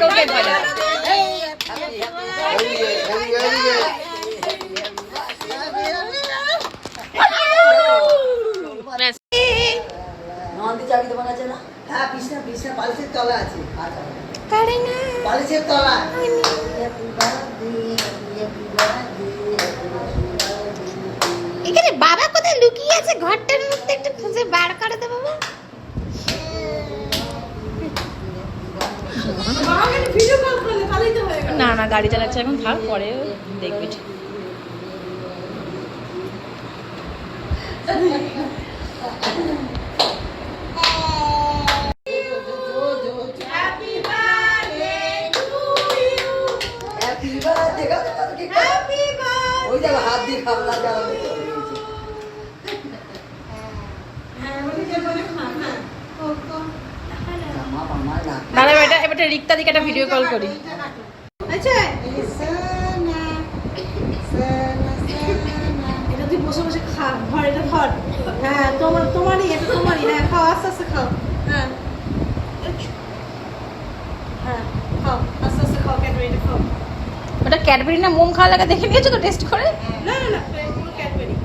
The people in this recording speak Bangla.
ওকে ভাজা নন্দী চাবি তোমার কাছে না? হ্যাঁ, বিছনা বিছনা বালিশের তলা আছে। আচ্ছা করে না বালিশের তলা। এখানে বাবা কোথায় লুকিয়ে আছে ঘরটার মধ্যে একটু খুঁজে বার করে দে বাবা না না গাড়ি চালাচ্ছে এখন থাক পরে দেখবি ঠিক ওই দেখো হাত দিয়ে খাবলা জ্বালাবে। দাঁড়া এবার রিক্তা দিকে একটা ভিডিও কল করি আচ্ছা এটা তুই বসে বসে খা ধর এটা ধর হ্যাঁ তোমারই এটা তোমারই হ্যাঁ খাও আস্তে আস্তে খাও হ্যাঁ হ্যাঁ খাও আস্তে আস্তে খাও ক্যাডবেরি খাও ওটা ক্যাডবেরি না মোম খাওয়া লাগা দেখে নিয়েছো তো টেস্ট করে না না না পুরো ক্যাডবেরি